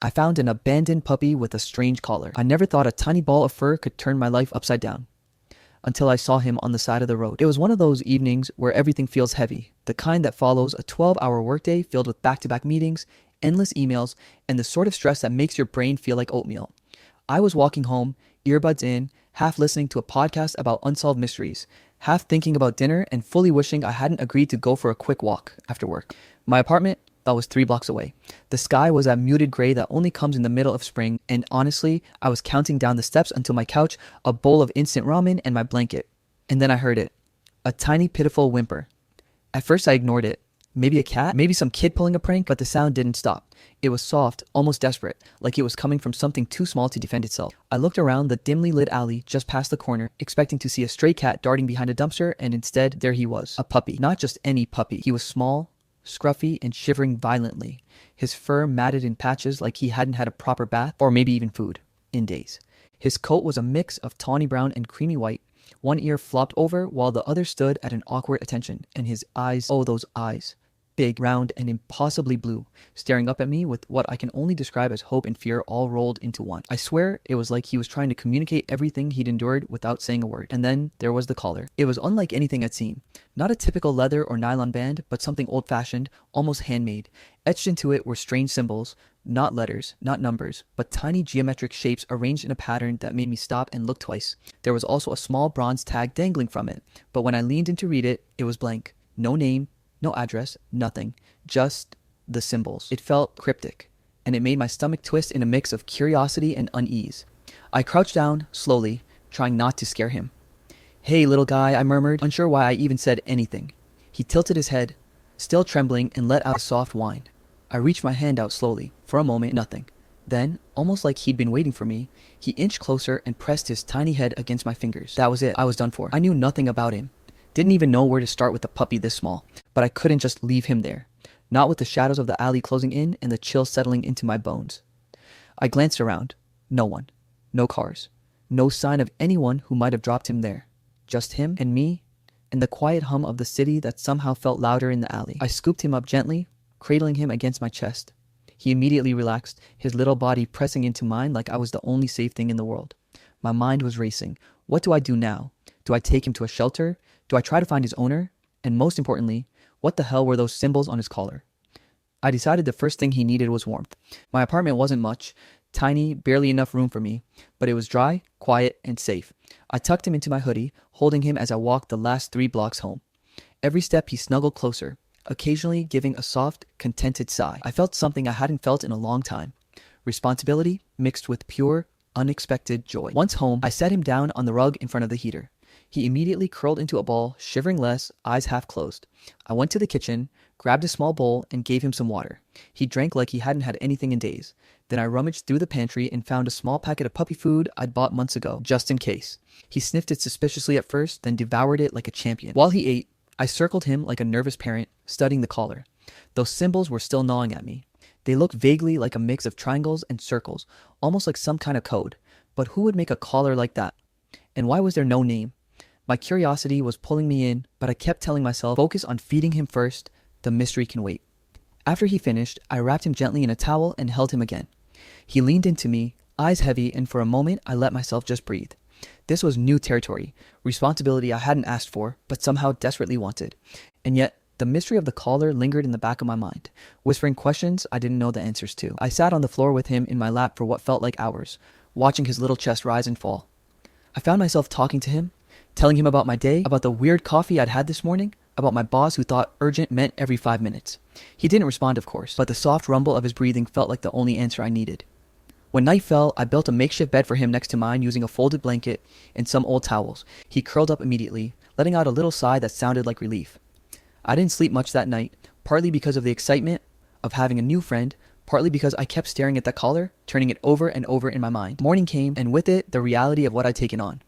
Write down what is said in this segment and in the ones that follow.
I found an abandoned puppy with a strange collar. I never thought a tiny ball of fur could turn my life upside down until I saw him on the side of the road. It was one of those evenings where everything feels heavy, the kind that follows a 12-hour workday filled with back-to-back meetings, endless emails, and the sort of stress that makes your brain feel like oatmeal. I was walking home, earbuds in, half listening to a podcast about unsolved mysteries, half thinking about dinner and fully wishing I hadn't agreed to go for a quick walk after work. My apartment, that was 3 blocks away. The sky was that muted gray that only comes in the middle of spring, and honestly, I was counting down the steps until my couch, a bowl of instant ramen, and my blanket. And then I heard it. A tiny, pitiful whimper. At first I ignored it. Maybe a cat? Maybe some kid pulling a prank? But the sound didn't stop. It was soft, almost desperate, like it was coming from something too small to defend itself. I looked around the dimly lit alley just past the corner, expecting to see a stray cat darting behind a dumpster, and instead, there he was. A puppy. Not just any puppy. He was small, scruffy, and shivering violently. His fur matted in patches like he hadn't had a proper bath, or maybe even food, in days. His coat was a mix of tawny brown and creamy white. One ear flopped over while the other stood at an awkward attention, and his eyes, oh those eyes, big, round, and impossibly blue, staring up at me with what I can only describe as hope and fear all rolled into one. I swear it was like he was trying to communicate everything he'd endured without saying a word. And then there was the collar. It was unlike anything I'd seen. Not a typical leather or nylon band, but something old-fashioned, almost handmade. Etched into it were strange symbols, not letters, not numbers, but tiny geometric shapes arranged in a pattern that made me stop and look twice. There was also a small bronze tag dangling from it, but when I leaned in to read it, it was blank. No name, no address, nothing. Just the symbols. It felt cryptic, and it made my stomach twist in a mix of curiosity and unease. I crouched down, slowly, trying not to scare him. "Hey, little guy," I murmured, unsure why I even said anything. He tilted his head, still trembling, and let out a soft whine. I reached my hand out slowly. For a moment, nothing. Then, almost like he'd been waiting for me, he inched closer and pressed his tiny head against my fingers. That was it. I was done for. I knew nothing about him. Didn't even know where to start with a puppy this small. But I couldn't just leave him there. Not with the shadows of the alley closing in and the chill settling into my bones. I glanced around. No one. No cars. No sign of anyone who might have dropped him there. Just him and me and the quiet hum of the city that somehow felt louder in the alley. I scooped him up gently, cradling him against my chest. He immediately relaxed, his little body pressing into mine like I was the only safe thing in the world. My mind was racing. What do I do now? Do I take him to a shelter? Do I try to find his owner? And most importantly, what the hell were those symbols on his collar? I decided the first thing he needed was warmth. My apartment wasn't much, tiny, barely enough room for me, but it was dry, quiet, and safe. I tucked him into my hoodie, holding him as I walked the last 3 blocks home. Every step he snuggled closer, occasionally giving a soft, contented sigh. I felt something I hadn't felt in a long time. Responsibility mixed with pure, unexpected joy. Once home, I set him down on the rug in front of the heater. He immediately curled into a ball, shivering less, eyes half closed. I went to the kitchen, grabbed a small bowl, and gave him some water. He drank like he hadn't had anything in days. Then I rummaged through the pantry and found a small packet of puppy food I'd bought months ago, just in case. He sniffed it suspiciously at first, then devoured it like a champion. While he ate, I circled him like a nervous parent, studying the collar. Those symbols were still gnawing at me. They looked vaguely like a mix of triangles and circles, almost like some kind of code. But who would make a collar like that? And why was there no name? My curiosity was pulling me in, but I kept telling myself, focus on feeding him first, the mystery can wait. After he finished, I wrapped him gently in a towel and held him again. He leaned into me, eyes heavy, and for a moment I let myself just breathe. This was new territory, responsibility I hadn't asked for, but somehow desperately wanted. And yet, the mystery of the collar lingered in the back of my mind, whispering questions I didn't know the answers to. I sat on the floor with him in my lap for what felt like hours, watching his little chest rise and fall. I found myself talking to him, telling him about my day, about the weird coffee I'd had this morning, about my boss who thought urgent meant every 5 minutes. He didn't respond, of course, but the soft rumble of his breathing felt like the only answer I needed. When night fell, I built a makeshift bed for him next to mine using a folded blanket and some old towels. He curled up immediately, letting out a little sigh that sounded like relief. I didn't sleep much that night, partly because of the excitement of having a new friend, partly because I kept staring at that collar, turning it over and over in my mind. Morning came, and with it, the reality of what I'd taken on.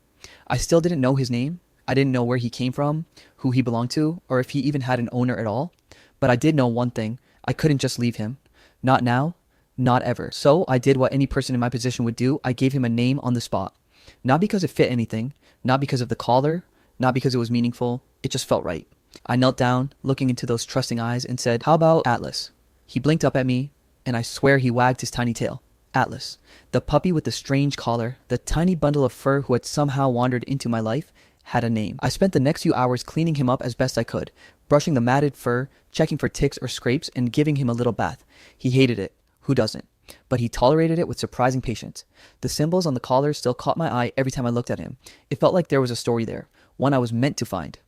I still didn't know his name. I didn't know where he came from, who he belonged to, or if he even had an owner at all. But I did know one thing. I couldn't just leave him. Not now. Not ever. So I did what any person in my position would do. I gave him a name on the spot. Not because it fit anything. Not because of the collar. Not because it was meaningful. It just felt right. I knelt down, looking into those trusting eyes, and said, "How about Atlas?" He blinked up at me, and I swear he wagged his tiny tail. Atlas, the puppy with the strange collar, the tiny bundle of fur who had somehow wandered into my life, had a name. I spent the next few hours cleaning him up as best I could, brushing the matted fur, checking for ticks or scrapes, and giving him a little bath. He hated it. Who doesn't? But he tolerated it with surprising patience. The symbols on the collar still caught my eye every time I looked at him. It felt like there was a story there, one I was meant to find.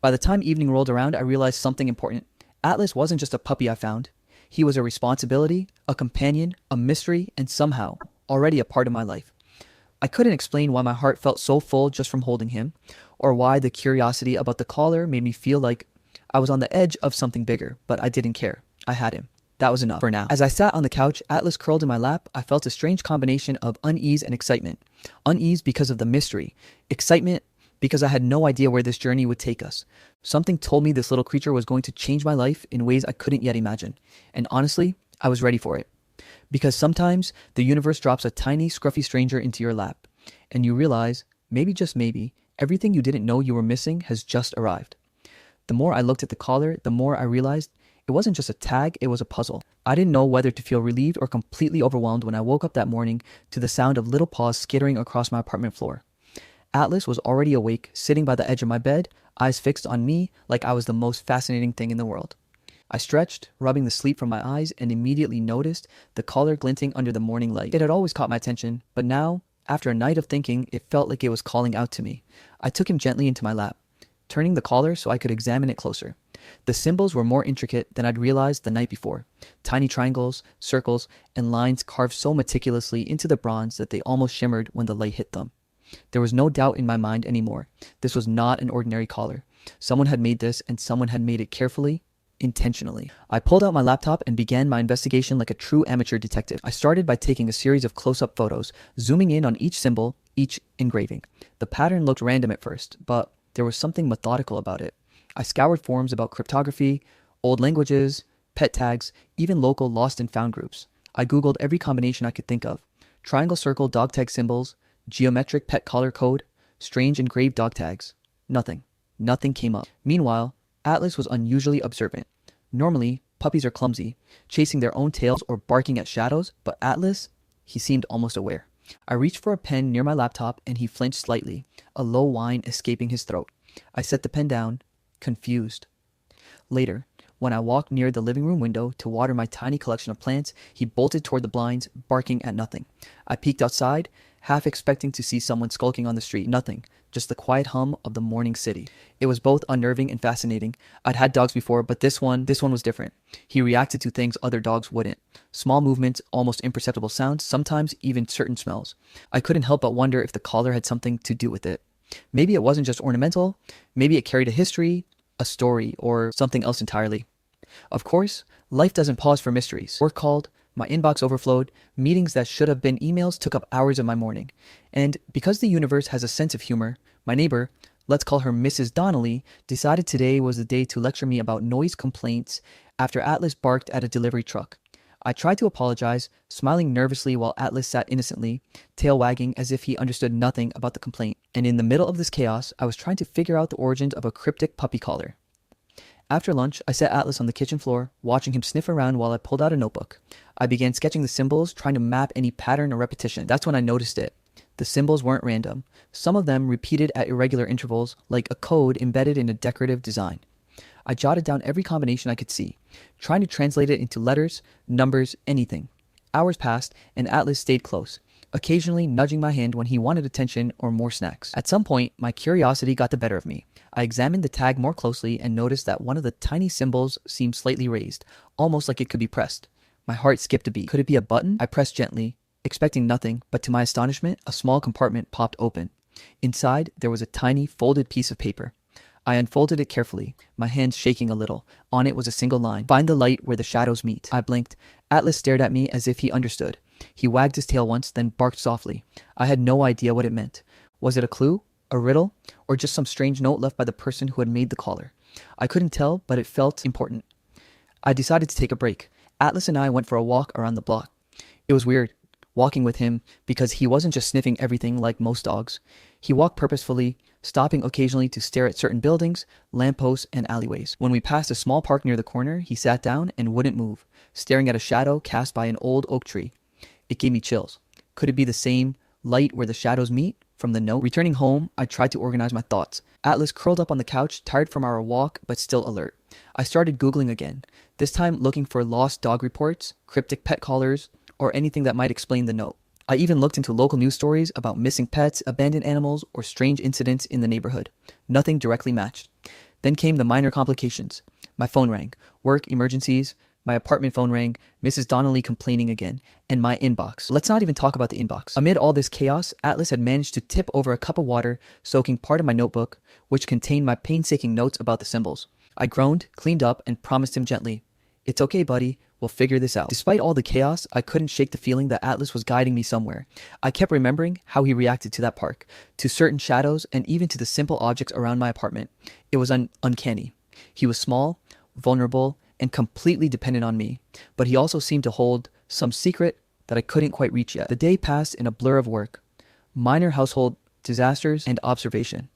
By the time evening rolled around, I realized something important. Atlas wasn't just a puppy I found. He was a responsibility, a companion, a mystery, and somehow already a part of my life. I couldn't explain why my heart felt so full just from holding him, or why the curiosity about the collar made me feel like I was on the edge of something bigger, but I didn't care. I had him. That was enough for now. As I sat on the couch, Atlas curled in my lap, I felt a strange combination of unease and excitement. Unease because of the mystery. Excitement because I had no idea where this journey would take us. Something told me this little creature was going to change my life in ways I couldn't yet imagine. And honestly, I was ready for it. Because sometimes the universe drops a tiny, scruffy stranger into your lap, and you realize, maybe just maybe, everything you didn't know you were missing has just arrived. The more I looked at the collar, the more I realized it wasn't just a tag, it was a puzzle. I didn't know whether to feel relieved or completely overwhelmed when I woke up that morning to the sound of little paws skittering across my apartment floor. Atlas was already awake, sitting by the edge of my bed, eyes fixed on me like I was the most fascinating thing in the world. I stretched, rubbing the sleep from my eyes, and immediately noticed the collar glinting under the morning light. It had always caught my attention, but now, after a night of thinking, it felt like it was calling out to me. I took him gently into my lap, turning the collar so I could examine it closer. The symbols were more intricate than I'd realized the night before. Tiny triangles, circles, and lines carved so meticulously into the bronze that they almost shimmered when the light hit them. There was no doubt in my mind anymore. This was not an ordinary collar. Someone had made this, and someone had made it carefully, intentionally. I pulled out my laptop and began my investigation like a true amateur detective. I started by taking a series of close-up photos, zooming in on each symbol, each engraving. The pattern looked random at first, but there was something methodical about it. I scoured forums about cryptography, old languages, pet tags, even local lost and found groups. I googled every combination I could think of. Triangle circle dog tag symbols, geometric pet collar code, strange engraved dog tags. Nothing. Nothing came up. Meanwhile, Atlas was unusually observant. Normally, puppies are clumsy, chasing their own tails or barking at shadows, but Atlas, he seemed almost aware. I reached for a pen near my laptop and he flinched slightly, a low whine escaping his throat. I set the pen down, confused. Later, when I walked near the living room window to water my tiny collection of plants, he bolted toward the blinds, barking at nothing. I peeked outside, half expecting to see someone skulking on the street. Nothing, just the quiet hum of the morning city. It was both unnerving and fascinating. I'd had dogs before, but this one was different. He reacted to things other dogs wouldn't. Small movements, almost imperceptible sounds, sometimes even certain smells. I couldn't help but wonder if the collar had something to do with it. Maybe it wasn't just ornamental, maybe it carried a history, a story, or something else entirely. Of course, life doesn't pause for mysteries. Work called, my inbox overflowed, meetings that should have been emails took up hours of my morning. And because the universe has a sense of humor, my neighbor, let's call her Mrs. Donnelly, decided today was the day to lecture me about noise complaints after Atlas barked at a delivery truck. I tried to apologize, smiling nervously while Atlas sat innocently, tail wagging as if he understood nothing about the complaint. And in the middle of this chaos, I was trying to figure out the origins of a cryptic puppy collar. After lunch, I set Atlas on the kitchen floor, watching him sniff around while I pulled out a notebook. I began sketching the symbols, trying to map any pattern or repetition. That's when I noticed it. The symbols weren't random. Some of them repeated at irregular intervals, like a code embedded in a decorative design. I jotted down every combination I could see, trying to translate it into letters, numbers, anything. Hours passed, and Atlas stayed close, occasionally nudging my hand when he wanted attention or more snacks. At some point, my curiosity got the better of me. I examined the tag more closely and noticed that one of the tiny symbols seemed slightly raised, almost like it could be pressed. My heart skipped a beat. Could it be a button? I pressed gently, expecting nothing, but to my astonishment, a small compartment popped open. Inside, there was a tiny, folded piece of paper. I unfolded it carefully, my hands shaking a little. On it was a single line: "Find the light where the shadows meet." I blinked. Atlas stared at me as if he understood. He wagged his tail once, then barked softly. I had no idea what it meant. Was it a clue? A riddle? Or just some strange note left by the person who had made the collar? I couldn't tell, but it felt important. I decided to take a break. Atlas and I went for a walk around the block. It was weird. walking with him because he wasn't just sniffing everything like most dogs. He walked purposefully, stopping occasionally to stare at certain buildings, lampposts, and alleyways. When we passed a small park near the corner, he sat down and wouldn't move, staring at a shadow cast by an old oak tree. It gave me chills. Could it be the same light where the shadows meet? From the note. Returning home, I tried to organize my thoughts. Atlas curled up on the couch, tired from our walk, but still alert. I started Googling again, this time looking for lost dog reports, cryptic pet callers, or anything that might explain the note. I even looked into local news stories about missing pets, abandoned animals, or strange incidents in the neighborhood. Nothing directly matched. Then came the minor complications. My phone rang. Work, emergencies. My apartment phone rang, Mrs. Donnelly complaining again, and my inbox. Let's not even talk about the inbox. Amid all this chaos, Atlas had managed to tip over a cup of water, soaking part of my notebook, which contained my painstaking notes about the symbols. I groaned, cleaned up, and promised him gently, "It's okay, buddy. We'll figure this out." Despite all the chaos, I couldn't shake the feeling that Atlas was guiding me somewhere. I kept remembering how he reacted to that park, to certain shadows, and even to the simple objects around my apartment. It was uncanny. He was small, vulnerable, and completely dependent on me, but he also seemed to hold some secret that I couldn't quite reach yet. The day passed in a blur of work, minor household disasters, and observation.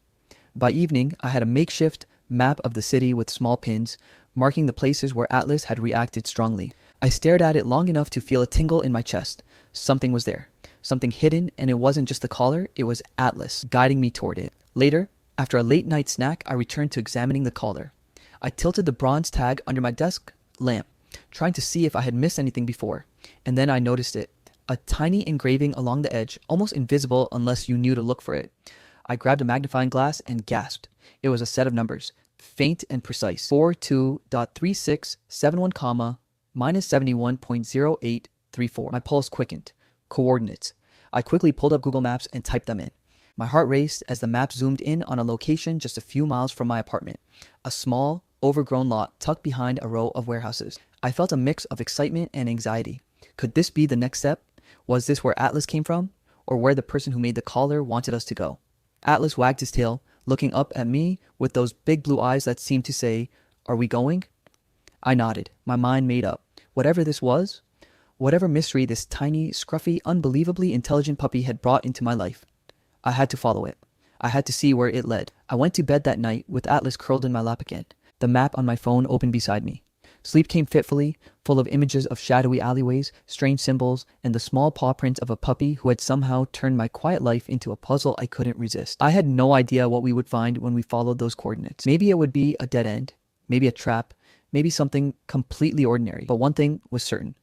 By evening, I had a makeshift map of the city with small pins, marking the places where Atlas had reacted strongly. I stared at it long enough to feel a tingle in my chest. Something was there, something hidden, and it wasn't just the caller, it was Atlas, guiding me toward it. Later, after a late night snack, I returned to examining the caller. I tilted the bronze tag under my desk lamp, trying to see if I had missed anything before, and then I noticed it. A tiny engraving along the edge, almost invisible unless you knew to look for it. I grabbed a magnifying glass and gasped. It was a set of numbers, faint and precise. 42.3671, minus 71.0834. My pulse quickened. Coordinates. I quickly pulled up Google Maps and typed them in. My heart raced as the map zoomed in on a location just a few miles from my apartment. A small, overgrown lot tucked behind a row of warehouses. I felt a mix of excitement and anxiety. Could this be the next step? Was this where Atlas came from? Or where the person who made the caller wanted us to go? Atlas wagged his tail, looking up at me with those big blue eyes that seemed to say, "Are we going?" I nodded, my mind made up. Whatever this was, whatever mystery this tiny, scruffy, unbelievably intelligent puppy had brought into my life, I had to follow it. I had to see where it led. I went to bed that night with Atlas curled in my lap again, the map on my phone open beside me. Sleep came fitfully, full of images of shadowy alleyways, strange symbols, and the small paw print of a puppy who had somehow turned my quiet life into a puzzle I couldn't resist. I had no idea what we would find when we followed those coordinates. Maybe it would be a dead end, maybe a trap, maybe something completely ordinary. But one thing was certain.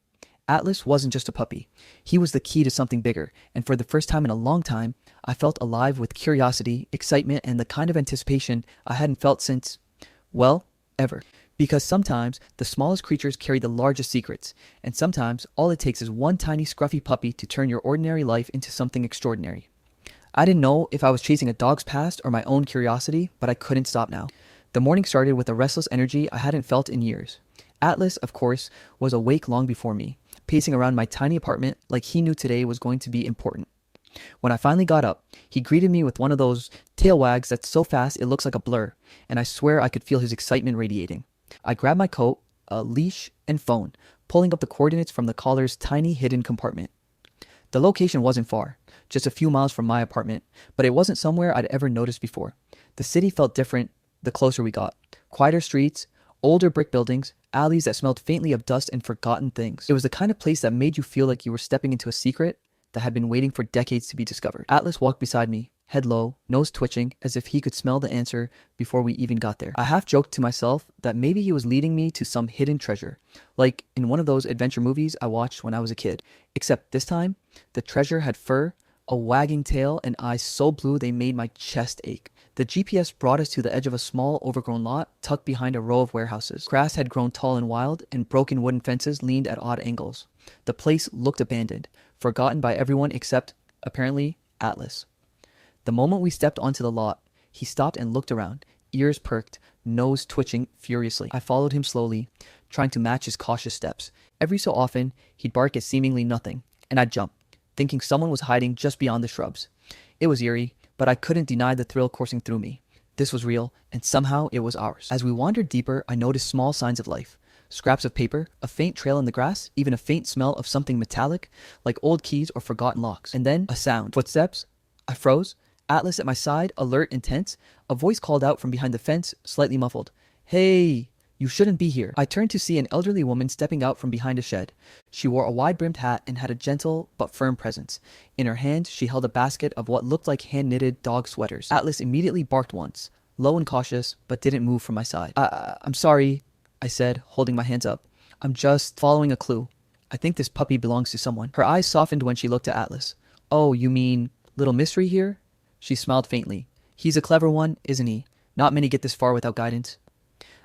Atlas wasn't just a puppy. He was the key to something bigger, and for the first time in a long time, I felt alive with curiosity, excitement, and the kind of anticipation I hadn't felt since, well, ever. Because sometimes the smallest creatures carry the largest secrets, and sometimes all it takes is one tiny scruffy puppy to turn your ordinary life into something extraordinary. I didn't know if I was chasing a dog's past or my own curiosity, but I couldn't stop now. The morning started with a restless energy I hadn't felt in years. Atlas, of course, was awake long before me, pacing around my tiny apartment like he knew today was going to be important. When I finally got up, he greeted me with one of those tail wags that's so fast it looks like a blur, and I swear I could feel his excitement radiating. I grabbed my coat, a leash, and phone, pulling up the coordinates from the caller's tiny hidden compartment. The location wasn't far, just a few miles from my apartment, but it wasn't somewhere I'd ever noticed before. The city felt different the closer we got. Quieter streets, older brick buildings, alleys that smelled faintly of dust and forgotten things. It was the kind of place that made you feel like you were stepping into a secret that had been waiting for decades to be discovered. Atlas walked beside me, head low, nose twitching, as if he could smell the answer before we even got there. I half joked to myself that maybe he was leading me to some hidden treasure, like in one of those adventure movies I watched when I was a kid. Except this time, the treasure had fur, a wagging tail, and eyes so blue they made my chest ache. The GPS brought us to the edge of a small, overgrown lot tucked behind a row of warehouses. Grass had grown tall and wild, and broken wooden fences leaned at odd angles. The place looked abandoned, forgotten by everyone except, apparently, Atlas. The moment we stepped onto the lot, he stopped and looked around, ears perked, nose twitching furiously. I followed him slowly, trying to match his cautious steps. Every so often, he'd bark at seemingly nothing, and I'd jump, thinking someone was hiding just beyond the shrubs. It was eerie, but I couldn't deny the thrill coursing through me. This was real, and somehow it was ours. As we wandered deeper, I noticed small signs of life. Scraps of paper, a faint trail in the grass, even a faint smell of something metallic, like old keys or forgotten locks. And then a sound. Footsteps. I froze. Atlas at my side, alert and tense. A voice called out from behind the fence, slightly muffled. "Hey, you shouldn't be here." I turned to see an elderly woman stepping out from behind a shed. She wore a wide-brimmed hat and had a gentle but firm presence. In her hand, she held a basket of what looked like hand-knitted dog sweaters. Atlas immediately barked once, low and cautious, but didn't move from my side. I'm sorry," I said, holding my hands up. "I'm just following a clue. I think this puppy belongs to someone." Her eyes softened when she looked at Atlas. "Oh, you mean little mystery here?" She smiled faintly. "He's a clever one, isn't he? Not many get this far without guidance."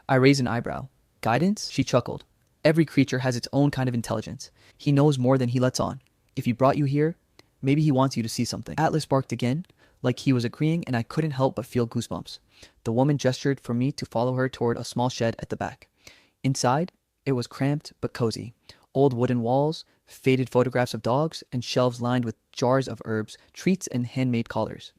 I raised an eyebrow. "Guidance?" She chuckled. "Every creature has its own kind of intelligence. He knows more than he lets on. If he brought you here, maybe he wants you to see something." Atlas barked again, like he was agreeing, and I couldn't help but feel goosebumps. The woman gestured for me to follow her toward a small shed at the back. Inside, it was cramped but cozy. Old wooden walls, faded photographs of dogs, and shelves lined with jars of herbs, treats, and handmade collars.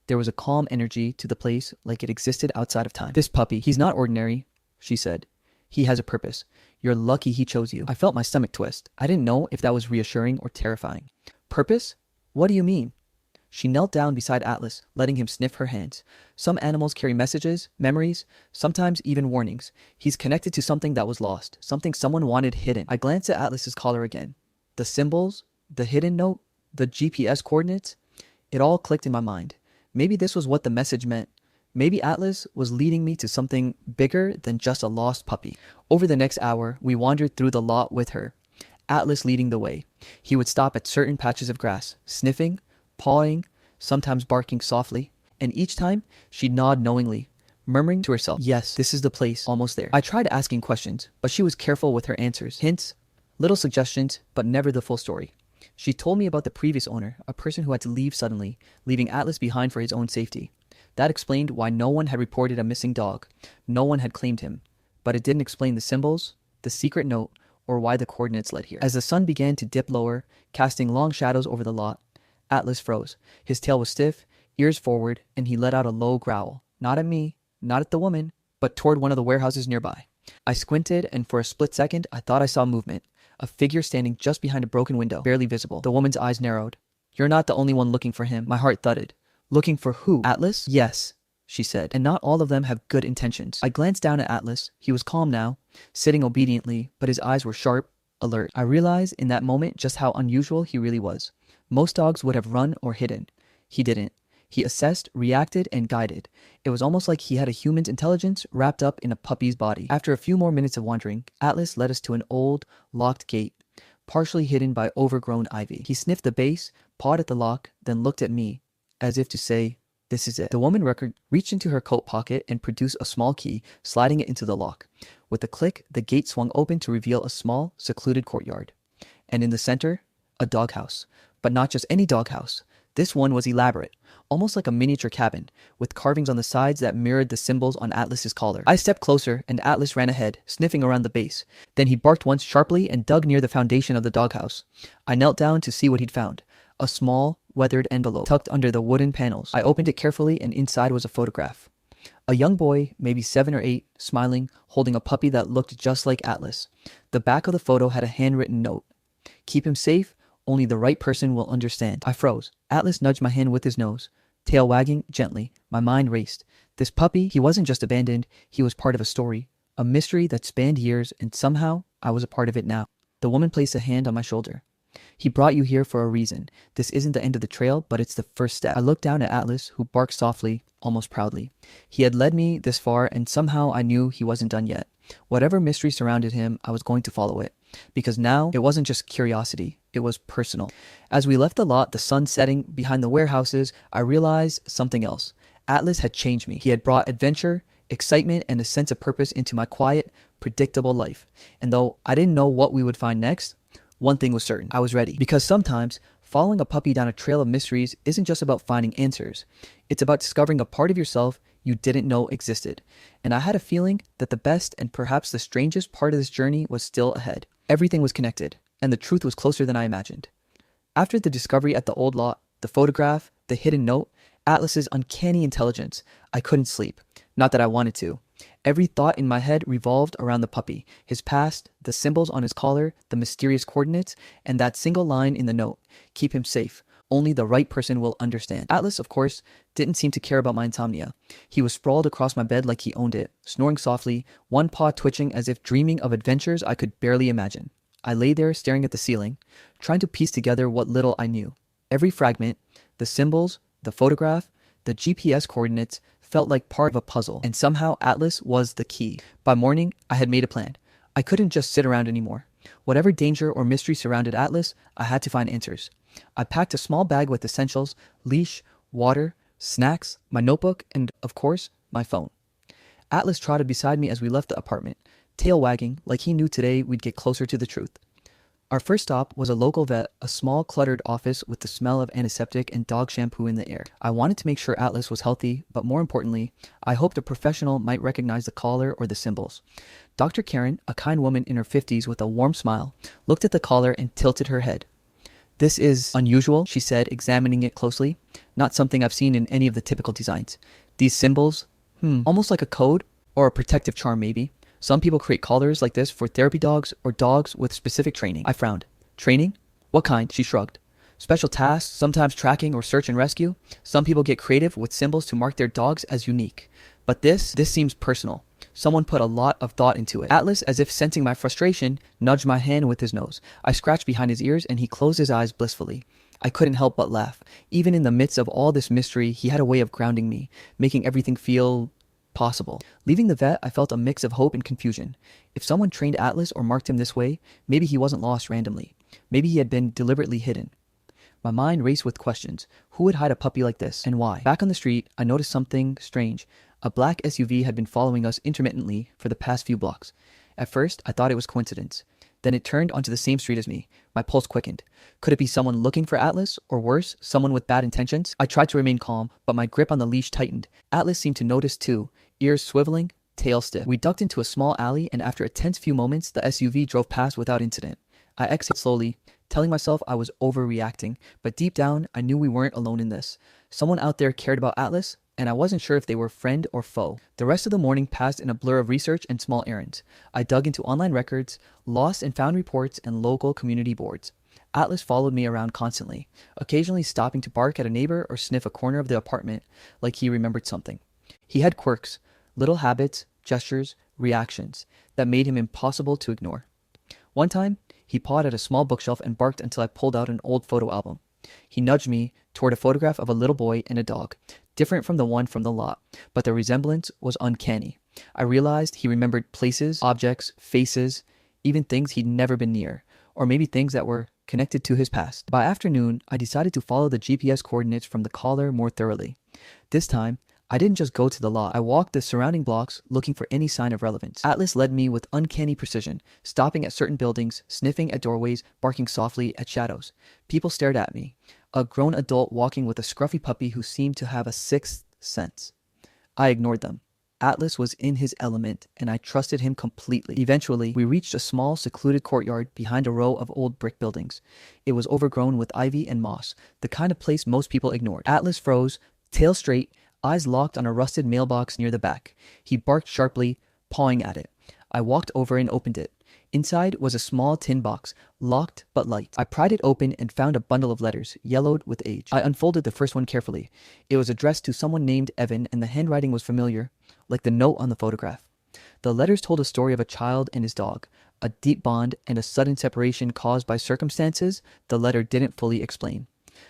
There was a calm energy to the place, like it existed outside of time. "This puppy, he's not ordinary," she said. "He has a purpose. You're lucky he chose you." I felt my stomach twist. I didn't know if that was reassuring or terrifying. "Purpose? What do you mean?" She knelt down beside Atlas, letting him sniff her hands. "Some animals carry messages, memories, sometimes even warnings. He's connected to something that was lost, something someone wanted hidden." I glanced at Atlas's collar again. The symbols, the hidden note, the GPS coordinates, it all clicked in my mind. Maybe this was what the message meant. Maybe Atlas was leading me to something bigger than just a lost puppy. Over the next hour, we wandered through the lot with her, Atlas leading the way. He would stop at certain patches of grass, sniffing, pawing, sometimes barking softly, and each time she'd nod knowingly, murmuring to herself, "Yes, this is the place, almost there." I tried asking questions, but she was careful with her answers. Hints, little suggestions, but never the full story. She told me about the previous owner, a person who had to leave suddenly, leaving Atlas behind for his own safety. That explained why no one had reported a missing dog. No one had claimed him. But it didn't explain the symbols, the secret note, or why the coordinates led here. As the sun began to dip lower, casting long shadows over the lot, Atlas froze. His tail was stiff, ears forward, and he let out a low growl. Not at me, not at the woman, but toward one of the warehouses nearby. I squinted, and for a split second, I thought I saw movement. A figure standing just behind a broken window, barely visible. The woman's eyes narrowed. "You're not the only one looking for him." My heart thudded. "Looking for who? Atlas?" "Yes," she said, "and not all of them have good intentions." I glanced down at Atlas. He was calm now, sitting obediently, but his eyes were sharp, alert. I realized in that moment just how unusual he really was. Most dogs would have run or hidden. He didn't. He assessed, reacted, and guided. It was almost like he had a human's intelligence wrapped up in a puppy's body. After a few more minutes of wandering, Atlas led us to an old, locked gate, partially hidden by overgrown ivy. He sniffed the base, pawed at the lock, then looked at me, as if to say, "This is it." The woman reached into her coat pocket and produced a small key, sliding it into the lock. With a click, the gate swung open to reveal a small, secluded courtyard. And in the center, a doghouse. But not just any doghouse. This one was elaborate, almost like a miniature cabin, with carvings on the sides that mirrored the symbols on Atlas's collar. I stepped closer, and Atlas ran ahead, sniffing around the base. Then he barked once sharply and dug near the foundation of the doghouse. I knelt down to see what he'd found. A small, weathered envelope tucked under the wooden panels. I opened it carefully, and inside was a photograph. A young boy, maybe 7 or 8, smiling, holding a puppy that looked just like Atlas. The back of the photo had a handwritten note. "Keep him safe. Only the right person will understand." I froze. Atlas nudged my hand with his nose, tail wagging gently. My mind raced. This puppy, he wasn't just abandoned. He was part of a story, a mystery that spanned years, and somehow I was a part of it now. The woman placed a hand on my shoulder. "He brought you here for a reason. This isn't the end of the trail, but it's the first step." I looked down at Atlas, who barked softly, almost proudly. He had led me this far, and somehow I knew he wasn't done yet. Whatever mystery surrounded him, I was going to follow it. Because now, it wasn't just curiosity, it was personal. As we left the lot, the sun setting behind the warehouses, I realized something else. Atlas had changed me. He had brought adventure, excitement, and a sense of purpose into my quiet, predictable life. And though I didn't know what we would find next, one thing was certain. I was ready. Because sometimes, following a puppy down a trail of mysteries isn't just about finding answers. It's about discovering a part of yourself you didn't know existed. And I had a feeling that the best and perhaps the strangest part of this journey was still ahead. Everything was connected, and the truth was closer than I imagined. After the discovery at the old lot, the photograph, the hidden note, Atlas's uncanny intelligence, I couldn't sleep. Not that I wanted to. Every thought in my head revolved around the puppy, his past, the symbols on his collar, the mysterious coordinates, and that single line in the note: keep him safe. Only the right person will understand. Atlas, of course, didn't seem to care about my insomnia. He was sprawled across my bed like he owned it, snoring softly, one paw twitching as if dreaming of adventures I could barely imagine. I lay there staring at the ceiling, trying to piece together what little I knew. Every fragment, the symbols, the photograph, the GPS coordinates, felt like part of a puzzle, and somehow Atlas was the key. By morning, I had made a plan. I couldn't just sit around anymore. Whatever danger or mystery surrounded Atlas, I had to find answers. I packed a small bag with essentials: leash, water, snacks, my notebook, and, of course, my phone. Atlas trotted beside me as we left the apartment, tail wagging like he knew today we'd get closer to the truth. Our first stop was a local vet, a small cluttered office with the smell of antiseptic and dog shampoo in the air. I wanted to make sure Atlas was healthy, but more importantly, I hoped a professional might recognize the collar or the symbols. Dr. Karen, a kind woman in her 50s with a warm smile, looked at the collar and tilted her head. "This is unusual," she said, examining it closely. "Not something I've seen in any of the typical designs. These symbols, almost like a code or a protective charm maybe. Some people create collars like this for therapy dogs or dogs with specific training." I frowned. "Training? What kind?" She shrugged. "Special tasks, sometimes tracking or search and rescue. Some people get creative with symbols to mark their dogs as unique. But this seems personal. Someone put a lot of thought into it." Atlas, as if sensing my frustration, nudged my hand with his nose. I scratched behind his ears and he closed his eyes blissfully. I couldn't help but laugh. Even in the midst of all this mystery, he had a way of grounding me, making everything feel possible. Leaving the vet, I felt a mix of hope and confusion. If someone trained Atlas or marked him this way, maybe he wasn't lost randomly. Maybe he had been deliberately hidden. My mind raced with questions. Who would hide a puppy like this, and why? Back on the street, I noticed something strange. A black SUV had been following us intermittently for the past few blocks. At first, I thought it was coincidence. Then it turned onto the same street as me. My pulse quickened. Could it be someone looking for Atlas? Or worse, someone with bad intentions? I tried to remain calm, but my grip on the leash tightened. Atlas seemed to notice too, ears swiveling, tail stiff. We ducked into a small alley, and after a tense few moments, the SUV drove past without incident. I exhaled slowly, telling myself I was overreacting, but deep down, I knew we weren't alone in this. Someone out there cared about Atlas, and I wasn't sure if they were friend or foe. The rest of the morning passed in a blur of research and small errands. I dug into online records, lost and found reports, and local community boards. Atlas followed me around constantly, occasionally stopping to bark at a neighbor or sniff a corner of the apartment like he remembered something. He had quirks, little habits, gestures, reactions that made him impossible to ignore. One time, he pawed at a small bookshelf and barked until I pulled out an old photo album. He nudged me toward a photograph of a little boy and a dog, different from the one from the lot, but the resemblance was uncanny. I realized he remembered places, objects, faces, even things he'd never been near, or maybe things that were connected to his past. By afternoon, I decided to follow the GPS coordinates from the collar more thoroughly. This time, I didn't just go to the lot. I walked the surrounding blocks looking for any sign of relevance. Atlas led me with uncanny precision, stopping at certain buildings, sniffing at doorways, barking softly at shadows. People stared at me. A grown adult walking with a scruffy puppy who seemed to have a sixth sense. I ignored them. Atlas was in his element, and I trusted him completely. Eventually, we reached a small, secluded courtyard behind a row of old brick buildings. It was overgrown with ivy and moss, the kind of place most people ignored. Atlas froze, tail straight, eyes locked on a rusted mailbox near the back. He barked sharply, pawing at it. I walked over and opened it. Inside was a small tin box, locked but light. I pried it open and found a bundle of letters, yellowed with age. I unfolded the first one carefully. It was addressed to someone named Evan, and the handwriting was familiar, like the note on the photograph. The letters told a story of a child and his dog, a deep bond and a sudden separation caused by circumstances the letter didn't fully explain.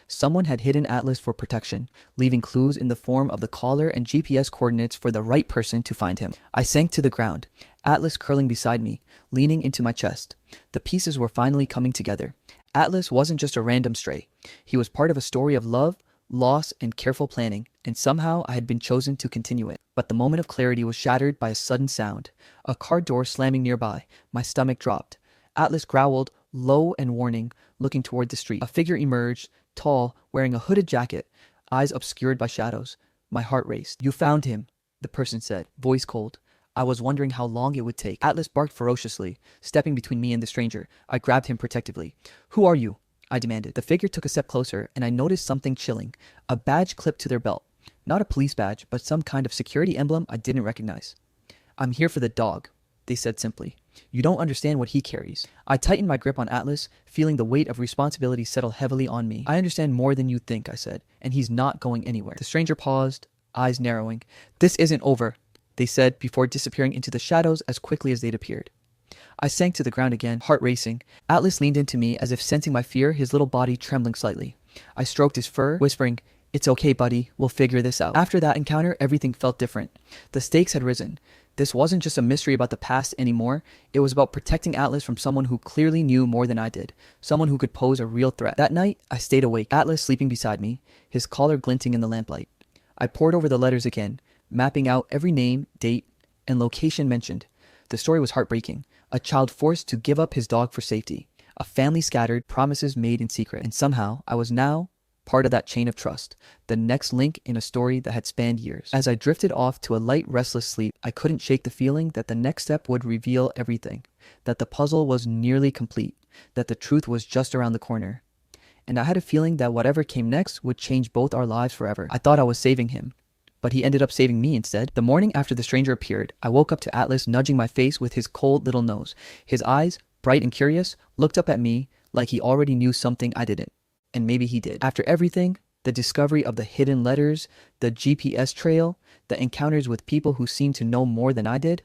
Someone had hidden Atlas for protection, leaving clues in the form of the collar and GPS coordinates for the right person to find him. I sank to the ground, Atlas curling beside me, leaning into my chest. The pieces were finally coming together. Atlas wasn't just a random stray. He was part of a story of love, loss, and careful planning, and somehow I had been chosen to continue it. But the moment of clarity was shattered by a sudden sound. A car door slamming nearby. My stomach dropped. Atlas growled, low and warning, looking toward the street. A figure emerged, tall, wearing a hooded jacket, eyes obscured by shadows. My heart raced. "You found him," the person said, voice cold. I was wondering how long it would take. Atlas barked ferociously, stepping between me and the stranger. I grabbed him protectively. "Who are you?" I demanded. The figure took a step closer, and I noticed something chilling. A badge clipped to their belt. Not a police badge, but some kind of security emblem I didn't recognize. I'm here for the dog, they said simply. You don't understand what he carries. I tightened my grip on Atlas, feeling the weight of responsibility settle heavily on me. I understand more than you think, I said, and he's not going anywhere. The stranger paused, eyes narrowing. This isn't over, they said before disappearing into the shadows as quickly as they'd appeared. I sank to the ground again, heart racing. Atlas leaned into me as if sensing my fear, his little body trembling slightly. I stroked his fur, whispering, "It's okay, buddy. We'll figure this out." After that encounter, everything felt different. The stakes had risen. This wasn't just a mystery about the past anymore. It was about protecting Atlas from someone who clearly knew more than I did. Someone who could pose a real threat. That night, I stayed awake, Atlas sleeping beside me, his collar glinting in the lamplight. I pored over the letters again, mapping out every name, date, and location mentioned. The story was heartbreaking. A child forced to give up his dog for safety. A family scattered, promises made in secret. And somehow, I was now part of that chain of trust, the next link in a story that had spanned years. As I drifted off to a light, restless sleep, I couldn't shake the feeling that the next step would reveal everything, that the puzzle was nearly complete, that the truth was just around the corner. And I had a feeling that whatever came next would change both our lives forever. I thought I was saving him, but he ended up saving me instead. The morning after the stranger appeared, I woke up to Atlas nudging my face with his cold little nose. His eyes, bright and curious, looked up at me like he already knew something I didn't. And maybe he did. After everything, the discovery of the hidden letters, the GPS trail, the encounters with people who seemed to know more than I did,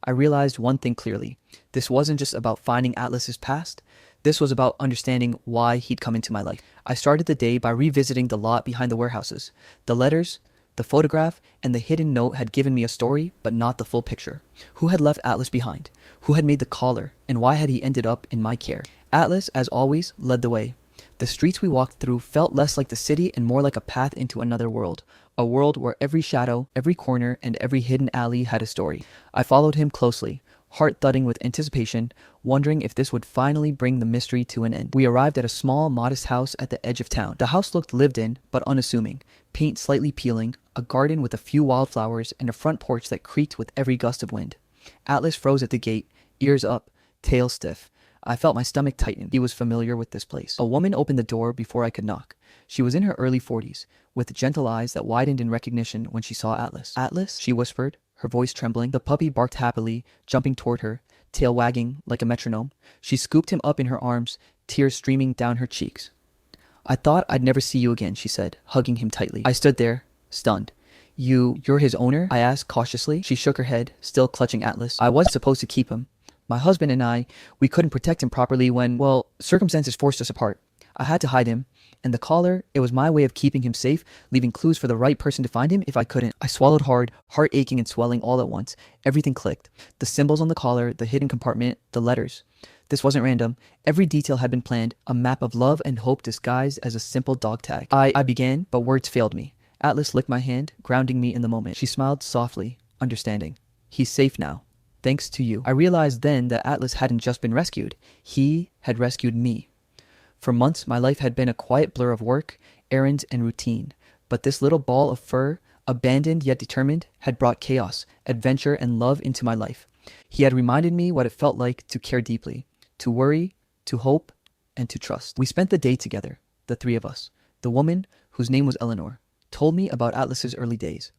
I realized one thing clearly. This wasn't just about finding Atlas's past. This was about understanding why he'd come into my life. I started the day by revisiting the lot behind the warehouses. The letters, the photograph, and the hidden note had given me a story, but not the full picture. Who had left Atlas behind? Who had made the collar? And why had he ended up in my care? Atlas, as always, led the way. The streets we walked through felt less like the city and more like a path into another world. A world where every shadow, every corner, and every hidden alley had a story. I followed him closely, heart thudding with anticipation, wondering if this would finally bring the mystery to an end. We arrived at a small, modest house at the edge of town. The house looked lived in, but unassuming. Paint slightly peeling, a garden with a few wildflowers, and a front porch that creaked with every gust of wind. Atlas froze at the gate, ears up, tail stiff. I felt my stomach tighten. He was familiar with this place. A woman opened the door before I could knock. She was in her early 40s, with gentle eyes that widened in recognition when she saw Atlas. "Atlas?" she whispered, her voice trembling. The puppy barked happily, jumping toward her, tail wagging like a metronome. She scooped him up in her arms, tears streaming down her cheeks. "I thought I'd never see you again," she said, hugging him tightly. I stood there, stunned. You're his owner?" I asked cautiously. She shook her head, still clutching Atlas. "I was supposed to keep him. My husband and I, we couldn't protect him properly when, well, circumstances forced us apart. I had to hide him, and the collar, it was my way of keeping him safe, leaving clues for the right person to find him if I couldn't." I swallowed hard, heart aching and swelling all at once. Everything clicked. The symbols on the collar, the hidden compartment, the letters. This wasn't random. Every detail had been planned, a map of love and hope disguised as a simple dog tag. I began, but words failed me. Atlas licked my hand, grounding me in the moment. She smiled softly, understanding. "He's safe now. Thanks to you." I realized then that Atlas hadn't just been rescued. He had rescued me. For months, my life had been a quiet blur of work, errands, and routine. But this little ball of fur, abandoned yet determined, had brought chaos, adventure, and love into my life. He had reminded me what it felt like to care deeply, to worry, to hope, and to trust. We spent the day together, the three of us. The woman, whose name was Eleanor, told me about Atlas's early days.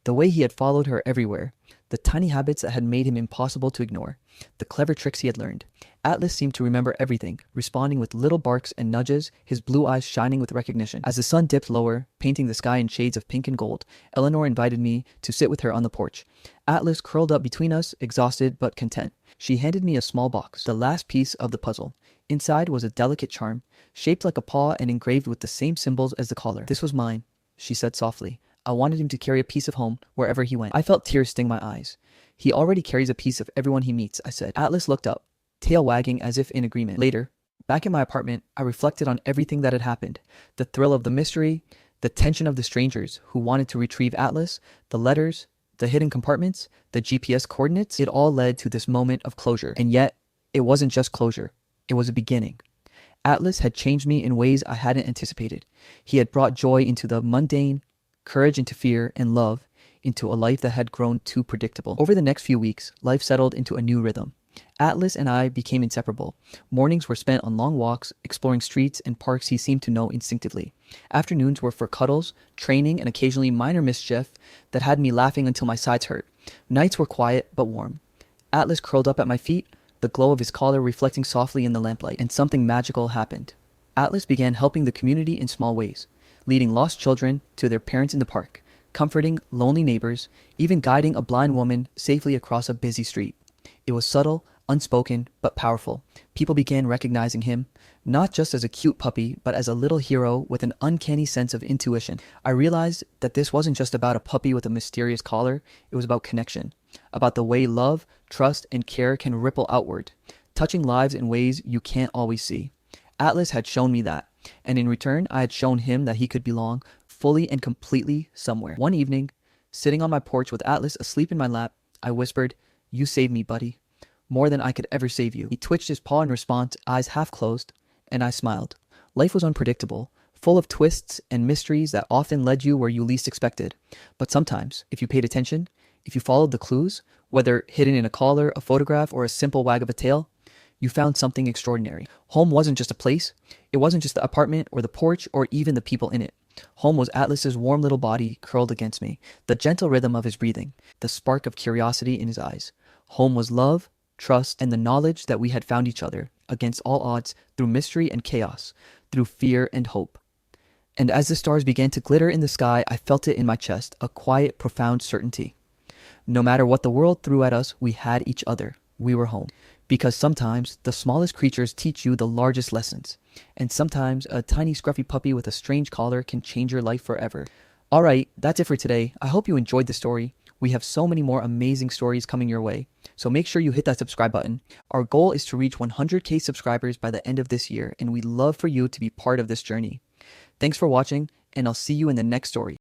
The way he had followed her everywhere, the tiny habits that had made him impossible to ignore, the clever tricks he had learned. Atlas seemed to remember everything, responding with little barks and nudges, his blue eyes shining with recognition. As the sun dipped lower, painting the sky in shades of pink and gold, Eleanor invited me to sit with her on the porch. Atlas curled up between us, exhausted but content. She handed me a small box, the last piece of the puzzle. Inside was a delicate charm, shaped like a paw and engraved with the same symbols as the collar. "This was mine," she said softly. "I wanted him to carry a piece of home wherever he went." I felt tears sting my eyes. "He already carries a piece of everyone he meets," I said. Atlas looked up, tail wagging as if in agreement. Later, back in my apartment, I reflected on everything that had happened. The thrill of the mystery, the tension of the strangers who wanted to retrieve Atlas, the letters, the hidden compartments, the GPS coordinates. It all led to this moment of closure. And yet, it wasn't just closure. It was a beginning. Atlas had changed me in ways I hadn't anticipated. He had brought joy into the mundane, courage into fear, and love into a life that had grown too predictable. Over the next few weeks, life settled into a new rhythm. Atlas and I became inseparable. Mornings were spent on long walks, exploring streets and parks he seemed to know instinctively. Afternoons were for cuddles, training, and occasionally minor mischief that had me laughing until my sides hurt. Nights were quiet but warm. Atlas curled up at my feet, the glow of his collar reflecting softly in the lamplight, and something magical happened. Atlas began helping the community in small ways, leading lost children to their parents in the park, comforting lonely neighbors, even guiding a blind woman safely across a busy street. It was subtle, unspoken, but powerful. People began recognizing him, not just as a cute puppy, but as a little hero with an uncanny sense of intuition. I realized that this wasn't just about a puppy with a mysterious collar, it was about connection, about the way love, trust, and care can ripple outward, touching lives in ways you can't always see. Atlas had shown me that, and in return, I had shown him that he could belong fully and completely somewhere. One evening, sitting on my porch with Atlas asleep in my lap, I whispered, "You saved me, buddy. More than I could ever save you." He twitched his paw in response, eyes half closed, and I smiled. Life was unpredictable, full of twists and mysteries that often led you where you least expected. But sometimes, if you paid attention, if you followed the clues, whether hidden in a collar, a photograph, or a simple wag of a tail, you found something extraordinary. Home wasn't just a place. It wasn't just the apartment or the porch or even the people in it. Home was Atlas's warm little body curled against me, the gentle rhythm of his breathing, the spark of curiosity in his eyes. Home was love, trust, and the knowledge that we had found each other against all odds, through mystery and chaos, through fear and hope. And as the stars began to glitter in the sky, I felt it in my chest, a quiet, profound certainty. No matter what the world threw at us, we had each other. We were home. Because sometimes the smallest creatures teach you the largest lessons. And sometimes a tiny scruffy puppy with a strange collar can change your life forever. Alright, that's it for today. I hope you enjoyed the story. We have so many more amazing stories coming your way, so make sure you hit that subscribe button. Our goal is to reach 100K subscribers by the end of this year, and we'd love for you to be part of this journey. Thanks for watching, and I'll see you in the next story.